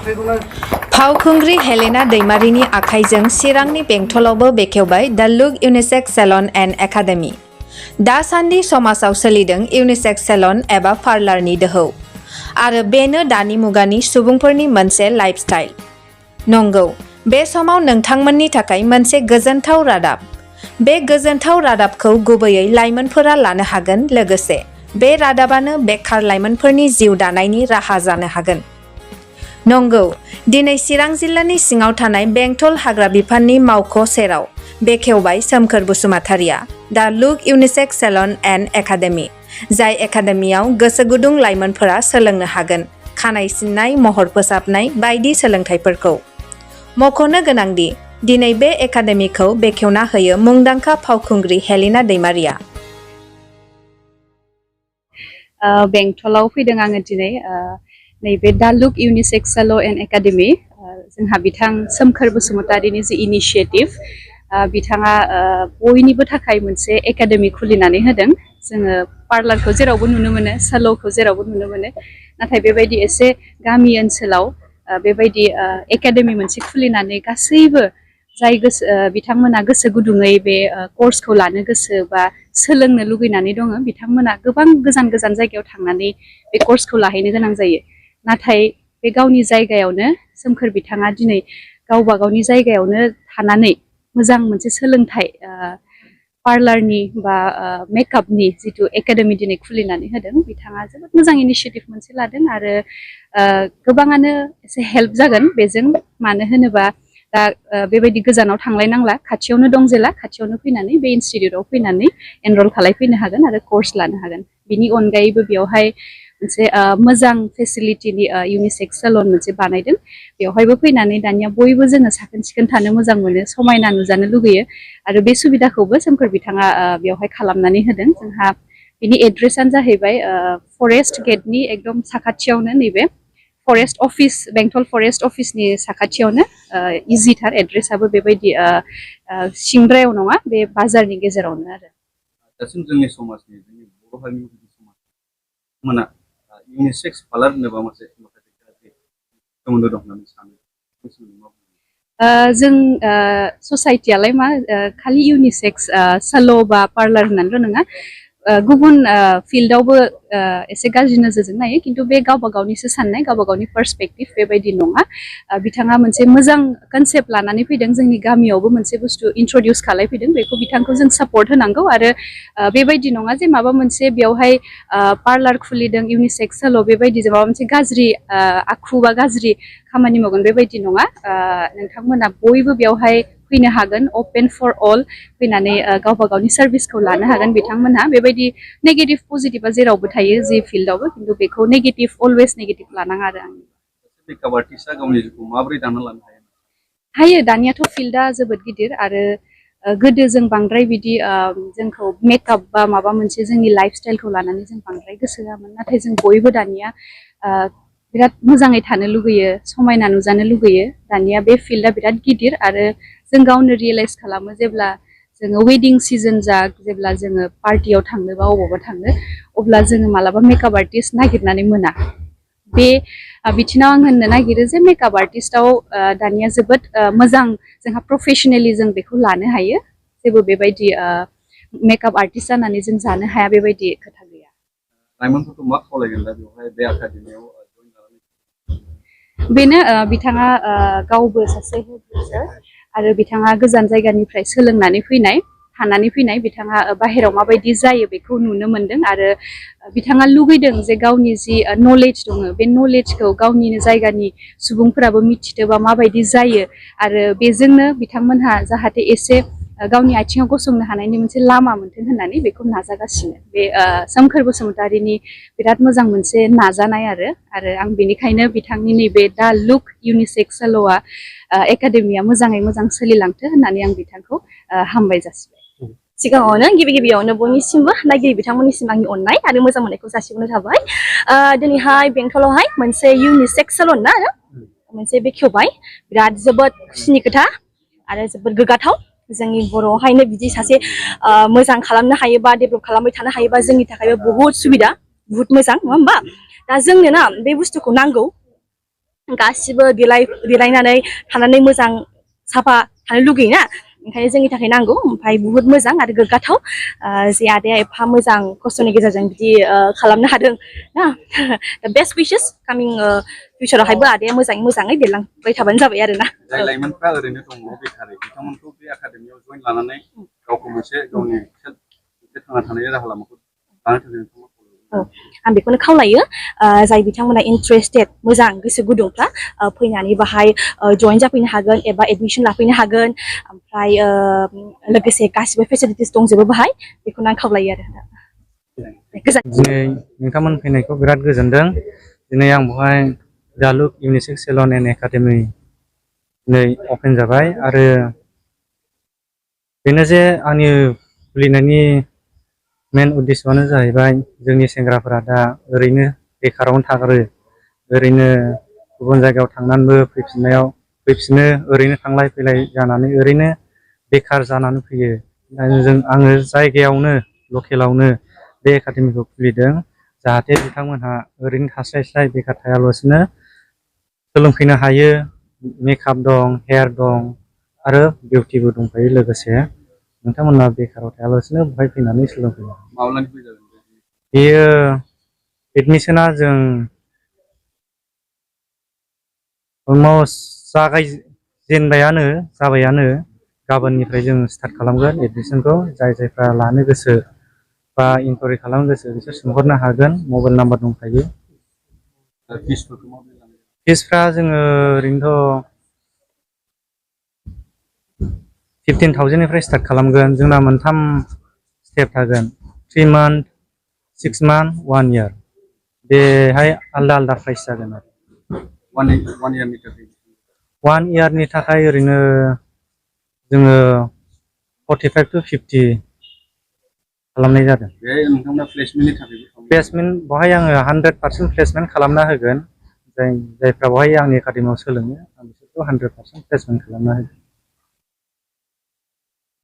फावखुंग्रि हेलेना दैमारिनि आखाइजों चिरांनि बेंटलावबो बेखेवबाय दा लुक इउनिसेक्स सेलन एन्ड एकाडेमि। दासान्दि समाजाव सोलिदों इउनिसेक्स सेलन एबा पार्लारनि दोहौ आरो बेनो दानि मुगानि सुबुंफोरनि मोनसे लाइफस्टाइल। नंगौ, बे समाव नोंथांमोननि थाखाय मोनसे गोजोनथाव रादाब। बे गोजोनथाव रादाबखौ गुबैयै लाइमोनफोरा लानो हागोन, लोगोसे बे रादाबानो बेखार लाइमोनफोरनि जिउ दानायनि राहा जानो हागोन। नंगौ, दिनै चिरां जिल्लानि सिङाव थानाय बेंटल हाग्रा बिफाननि मावख' सेराव बेखेवबाय सोमखोर बसुमतारिया दा लुक इउनिसेक्स सेलन एन्ड एकाडेमि, जाय एकाडेमियाव गोसो गुदुं लाइमोनफोरा सोलोंनो हागोन खानाय सिननाय, महर फोसाबनाय बायदि सोलोंथाइफोरखौ। मख'नो गोनांदि दिनै बे एकाडेमिखौ बेखेवना होयो मुंदांखा फावखुंग्रि हेलेना दैमारिया। बेंटलाव फैदों आङो दिनै नैबे दा लुक इउनिसेक्स सेलन एन्ड एकाडेमि, जोंहा बिथां सोमखोर बसुमतारिनि जि इनिशिएटिभ, बिथाङा बयनिबो थाखाय मोनसे एकाडेमि खुलिनानै होदों। जोङो पार्लारखौ जेरावबो नुनो मोनो, साल'खौ जेरावबो नुनो मोनो, नाथाय बेबायदि एसे गामि ओनसोलाव बेबायदि एकाडेमि मोनसे खुलिनानै गासैबो जाय बिथांमोना गोसो गुदुङै बे कर्सखौ लानो गोसो बा सोलोंनो लुगैनानै दङ, बिथांमोना गोबां गोजान गोजान जायगायाव थांनानै बे कर्सखौ लाहैनो गोनां जायो। नाथाय बे गावनि जायगायावनो सोमखोर बिथाङा दिनै गावबा गावनि जायगायावनो थानानै मोजां मोनसे सोलोंथाइ पार्लारनि बा मेकआपनि जिथु एकाडेमि दिनै खुलिनानै होदों। बिथाङा जोबोद मोजां इनिशिएटिभ मोनसे लादों आरो गोबाङानो एसे हेल्प जागोन बेजों, मानो होनोबा दा बेबायदि गोजानाव थांलायनांला, खाथियावनो दं जेला खाथियावनो फैनानै बे इनस्टिट्यूटआव फैनानै एनरल खालामफैनो हागोन आरो कर्स लानो हागोन। बिनि अनगायैबो बेवहाय मोनसे मोजां फेसिलिटिनि इउनिसेक्स सेलन मोनसे बानायदों। बेवहायबो फैनानै दानिया बयबो जोङो साखोन सिखोन थानो मोजां मोनो, समायना नुजानो लुगैयो आरो बे सुबिदाखौबो सोमखोर बिथाङा बेवहाय खालामनानै होदों। जोंहा बिनि एड्रेसानो जाहैबाय फरेस्ट गेटनि एकदम साखाथियावनो, नैबे फरेस्ट अफिस, बेंटल फरेस्ट अफिसनि साखाथियावनो, इजिथार एड्रेसाबो बेबायदि सिंद्रायाव नङा, बे बाजारनि गेजेरावनो आरो। दासिम जोंनि समाजनि, जोंनि बर' हारिनि समाजमोना इउनिसेक्स पार्लार होनोबा मोनसे सोमोन्दो दं होननानै सानो। जों ससाइटियालाय मा खालि इउनिसेक्स साल' बा पार्लार होननानैल' नङा, गुबुन फिल्डआवबो एसे गाज्रि नोजोरजों नायो, खिन्थु बे गावबा गावनिसो साननाय, गावबा गावनि पार्सपेक्टिभ, बेबायदि नङा। बिथाङा मोनसे मोजां कनसेप्ट लानानै फैदों, जोंनि गामियावबो मोनसे बुस्थु इन्ट्रडिउस खालामफैदों, बेखौ बिथांखौ जों सापर्ट होनांगौ आरो बेबायदि नङा जे माबा मोनसे बेवहाय पार्लार खुलिदों इउनिसेक्स साल' बेबायदि माबा मोनसे गाज्रि आखु बा गाज्रि खामानि मावगोन बेबायदि नङा। नोंथांमोना बयबो बेवहाय फैनो हागोन, अपेन फर अल, फैनानै गावबा गावनि सार्भिसखौ लानो हागोन। बिथांमोनहा बेबायदि नेगेटिभ पजिटिभा जेरावबो थायो जि फिल्डआवबो, खिन्थु बेखौ नेगेटिभ अलवेज नेगेटिभ लानाङा आरो आं। मेकआप आर्टिस्टआ गावनि जिउखौ माबोरै दाना लानो हायो? हायो, दानियाथ' फिल्डआ जोबोद गिदिर आरो गोदो जों बांद्राय बिदि जोंखौ मेकआप बा माबा मोनसे जोंनि लाइफ स्टाइलखौ लानानै जों बांद्राय गोसो होआमोन, नाथाय जों बयबो दानिया बिराद मोजाङै थानो लुगैयो, समायना नुजानो लुगैयो। दानिया बे फिल्डआ बिराद गिदिर आरो जों गावनो रियेलाइज खालामो जेब्ला जोङो वेडिं सिजन जा, जेब्ला जोङो पार्टियाव थांनो बा अबावबा थांनो, अब्ला जोङो मालाबा मेकआप आर्टिस्ट नागिरनानै मोना। बे बिथिङाव आं होननो नागिरो जे मेकआप आर्टिस्टआव दानिया जोबोद मोजां, जोंहा प्रफेसनेलि जों बेखौ लानो हायो। जेबो बेबायदि मेकआप आर्टिस्ट जानानै जों जानो हाया बेबायदि खोथा गैया। लाइमोनफोरखौ मा खावलायगोन दा बेवहाय बे एकाडेमियाव जइन खालामनो? बेनो बिथाङा गावबो सासे हेडमास्टार आरो बिथाङा गोजान जायगानिफ्राय सोलोंनानै फैनाय, थानानै फैनाय। बिथाङा बाहेरायाव माबायदि जायो बेखौ नुनो मोनदों आरो बिथाङा लुगैदों जे गावनि जि नलेज दङ, बे नलेजखौ गावनिनो जायगानि सुबुंफोराबो मिथिथों बा माबायदि जायो, आरो बेजोंनो बिथांमोनहा जाहाथे एसे गावनि आथिङाव गसंनो हानायनि मोनसे लामा मोनथों होननानै बेखौ नाजागासिनो। बे सोमखोर बसुमतारिनि बिराद मोजां मोनसे नाजानाय आरो आं बेनिखायनो बिथांनि नैबे दा लुक इउनिसेक्स साल'आ एकाडेमिया मोजाङै मोजां सोलिलांथों होननानै आं बिथांखौ हामबाय जासिबाय। सिगाङावनो गिबियावनो बयनिसिमबो नायगिरि बिथांमोननिसिम आंनि अननाय आरो मोजां मोननायखौ जासिहरनाय थाबाय। दिनैहाय बेंटलावहाय मोनसे इउनिसेक्स सालन ना मोनसे बेखेवबाय, बिराद जोबोद खुसिनि खोथा आरो जोबोद गोग्गाथाव। जोंनि बर'आवहायनो बिदि सासे मोजां खालामनो हायोबा, डेभेलप खालामबाय थानो हायोबा जोंनि थाखायबो बहुद सुबिदा, बहुद मोजां, नङा होमबा? दा जोंनो ना बे बुस्थुखौ नांगौ, गासिबो देलायनानै थानानै मोजां साफा थानो लुगैयोना ओंखायनो जोंनि थाखाय नांगौ ओमफ्राय बुहुत मोजां आरो गोग्गाथाव जे आदाया एफा मोजां खस्थ'नि गेजेरजों बिदि खालामनो हादों ना बेस्ट विशेस कामिं फिउचारावहायबो आदाया मोजाङै देरलांबाय थाबानो जाबाय आरो ना जाय लाइमोनफ्रा ओरैनो दङ बेखारै बिथांमोनखौ बे एकाडेमियाव जइन लानानै गावखौ मोनसे गावनि थांना थानायनि राहा लामाखौ लानो थाखाय नोंथांमोन आं बेखौनो खावलायो जाय बिथांमोना इन्ट्रेस्टेड मोजां गोसो गुदुंफ्रा फैनानै बाहाय जइन जाफैनो हागोन एबा एडमिसन लाफैनो हागोन ओमफ्राय लोगोसे गासिबो फेसिलिटिस दंजोबो बाहाय बेखौनो आं खावलायो आरो दिनै नोंथांमोन फैनायखौ बिराद गोजोनदों दिनै आं बेवहाय दालुक इउनिसेक्स सेलन एन्ड एकाडेमि दिनै अपेन जाबाय आरो बेनो जे आंनि खुलिनायनि मेन उद्देश्यआनो जाहैबाय जोंनि सेंग्राफोरा दा ओरैनो बेखारावनो थागारो ओरैनो गुबुन जायगायाव थांनानैबो फैफिनो ओरैनो थांलाय फैलाय जानानै ओरैनो बेखार जानानै फैयो आङो जायगायावनो लकेलावनो बे एकाडेमिखौ खुलिदों जाहाथे बिथांमोनहा ओरैनो थास्लायस्लाय बेखार थायालासिनो सोलोंफैनो हायो मेकआप दं हेयार दं आरो बिउटिबो दंफायो लोगोसे नोंथांमोना बेखाराव थायालासिनो बेवहाय फैनानै सोलोंफैनो माब्लानिफ्राय जागोन बेयो एडमिसना जों अलमस्ट जाबायानो गाबोननिफ्राय जों स्टार्ट खालामगोन एडमिसनखौ जायफ्रा लानो गोसो बा इनकुवारि खालामनो गोसो बिसोर सोंहरनो हागोन मबाइल नाम्बार दंखायो फिसफ्रा जोङो ओरैनोथ' 15,000निफ्राय स्टार्ट खालामगोन जोंना मोनथाम स्टेप थागोन 3 month 6 month 1 year बेहाय आलदा प्राइस जागोन आरो 1 yearनि थाखाय ओरैनो जोङो 45 to 50 खालामनाय जादों प्लेसमेन्ट बेवहाय आङो 100% प्लेसमेन्ट खालामना होगोन जायफ्रा बेवहाय आंनि एकाडेमियाव सोलोङो आं बिसोरखौ 100% प्लेसमेन्ट खालामना होगोन